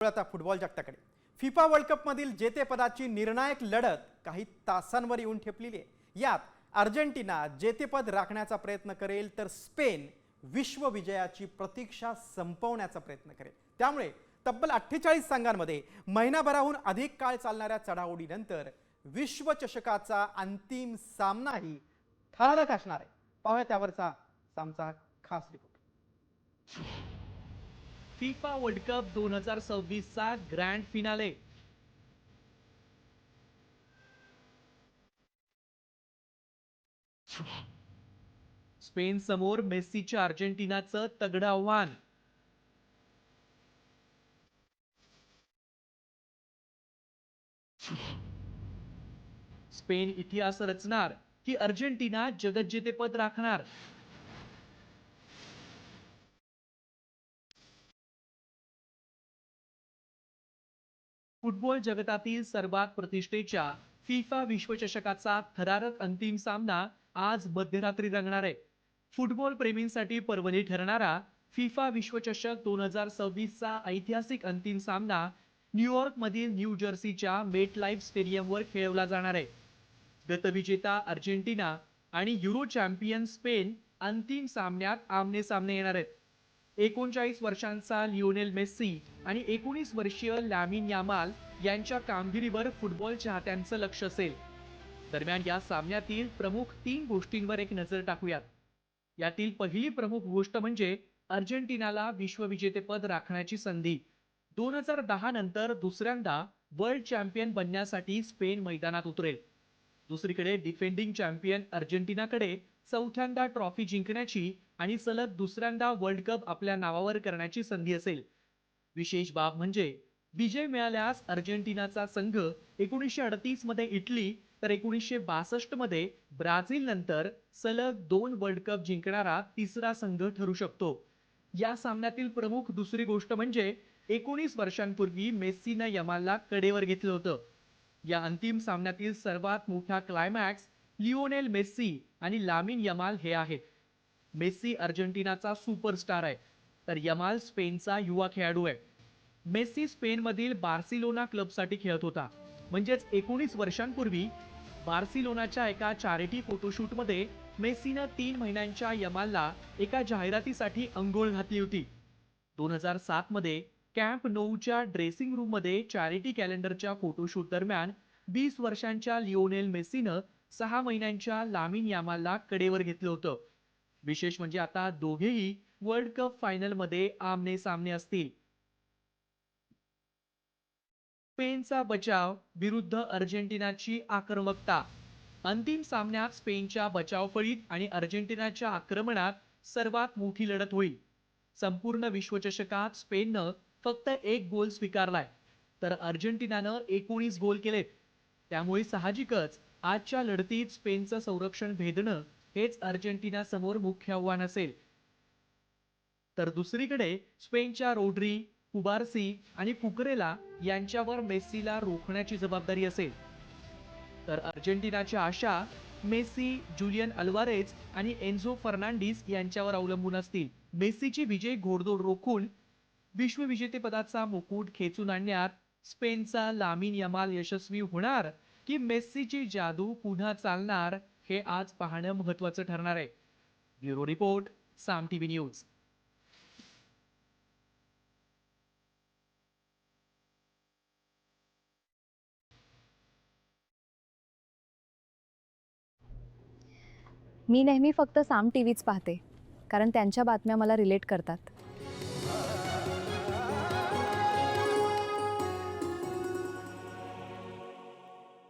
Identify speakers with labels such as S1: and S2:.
S1: आता football जगताकडे FIFA world cup मधील जेतेपदाची निर्णायक लढत काही तासांवर येऊन ठेपलेली आहे। यात अर्जेंटिना जेतेपद राखण्याचा प्रयत्न करेल तर स्पेन विश्वविजयाची प्रतीक्षा संपवण्याचा प्रयत्न करेल। त्यामुळे तब्बल 48 संघांमध्ये महिनाभराहून अधिक काळ चालणाऱ्या चढाओढीनंतर विश्वचषकाचा अंतिम सामनाही थरारक असणार आहे। पाहूया त्यावरचा आमचा खास रिपोर्ट।
S2: फिफा वर्ल्ड कप 2026 चा ग्रँड फिनाले। स्पेन समोर मेस्सीच्या अर्जेंटिनाचं तगडं आव्हान। स्पेन इतिहास रचणार की अर्जेंटिना जगज्जेतेपद राखणार? फुटबॉल जगतातील सर्वात प्रतिष्ठेच्या फिफा विश्वचषकाचा थरारक अंतिम सामना आज मध्यरात्री रंगणार आहे। फुटबॉल प्रेमींसाठी पर्वणी ठरणारा फिफा विश्वचषक 2026 चा ऐतिहासिक अंतिम सामना न्यूयॉर्क मधील न्यू जर्सीच्या मेट लाईफ स्टेडियमवर खेळवला जाणार आहे। गतविजेता अर्जेंटिना आणि युरो चॅम्पियन स्पेन अंतिम सामन्यात आमने सामने येणार आहेत। 39 वर्षांचा लिओनेल मेस्सी आणि 19 वर्षीय लॅमिन यामाल यांच्या कामगिरीवर फुटबॉल चाहत्यांचं लक्ष असेल। दरम्यान या सामन्यातील प्रमुख 3 गोष्टींवर एक नजर टाकूयात। यातील पहिली प्रमुख गोष्ट म्हणजे अर्जेंटिनाला विश्वविजेतेपद राखण्याची संधी। 2010 नंतर दुसऱ्यांदा वर्ल्ड चॅम्पियन बनण्यासाठी स्पेन मैदानात उतरेल। दुसरीकडे डिफेंडिंग चॅम्पियन अर्जेंटिनाकडे चौथ्यांदा ट्रॉफी जिंकण्याची आणि सलग दुसऱ्यांदा वर्ल्ड कप आपल्या नावावर करण्याची संधी असेल। विशेष बाब म्हणजे विजय मिळाल्यास अर्जेंटिनाचा संघ 1938 मध्ये इटली तर 1962 मध्ये ब्राझील नंतर सलग 2 वर्ल्ड कप जिंकणारा तिसरा संघ ठरू शकतो। या सामन्यातील प्रमुख दुसरी गोष्ट म्हणजे 19 वर्षांपूर्वी मेस्सीनं यमालला कडेवर घेतलं होतं। या अंतिम सामन्यातील सर्वात मोठा क्लायमॅक्स लिओनेल मेस्सी आणि लामिन यमाल हे आहेत। मेस्सी अर्जेंटिनाचा सुपरस्टार आहे तर यमाल स्पेनचा युवा खेळाडू आहे। मेस्सी स्पेनमधील बार्सिलोना क्लबसाठी खेळत होता, म्हणजेच 19 वर्षांपूर्वी बार्सिलोनाच्या एका चॅरिटी फोटोशूटमध्ये मेस्सीनं 3 महिन्यांच्या यमालला एका जाहिरातीसाठी अंघोळ घातली होती। 2007 मध्ये कॅम्प नोऊच्या ड्रेसिंग रूममध्ये चॅरिटी कॅलेंडरच्या फोटोशूट दरम्यान 20 वर्षांच्या लिओनेल मेस्सीनं 6 महिन्यांच्या लामिन यामालला कडेवर घेतलं होतं। विशेष म्हणजे आता दोघेही वर्ल्ड कप फायनलमध्ये आमने सामने असतील। स्पेनचा बचाव विरुद्ध अर्जेंटिनाची आक्रमकता। अंतिम सामन्यात स्पेनच्या बचावफळीत आणि अर्जेंटिनाच्या आक्रमणात सर्वात मोठी लढत होईल। संपूर्ण विश्वचषकात स्पेननं फक्त 1 गोल स्वीकारलाय तर अर्जेंटिनानं 19 गोल केलेत। त्यामुळे साहजिकच आजच्या लढतीत स्पेनचं संरक्षण भेदणं हेच अर्जेंटिना समोर मुख्य आव्हान असेल। तर दुसरीकडे स्पेनच्या रोड्री, कुबार्सी आणि कुकरेला यांच्यावर मेस्सीला रोखण्याची जबाबदारी असेल। तर अर्जेंटिनाच्या आशा मेस्सी, जुलियन अल्वारेज आणि एन्झो फर्नांडिस यांच्यावर अवलंबून असतील। मेस्सीची विजय घोडदौड रोखून विश्वविजेतेपदाचा मुकुट खेचून आणण्यात स्पेनचा लामिन यमाल यशस्वी होणार की मेस्सीची जादू पुन्हा चालणार हे आज पाहणं महत्त्वाचं ठरणार आहे। ब्युरो रिपोर्ट, साम टीव्ही न्यूज।
S3: मी नेहमी फक्त साम टीव्हीच पाहते, कारण त्यांच्या बातम्या मला रिलेट करतात।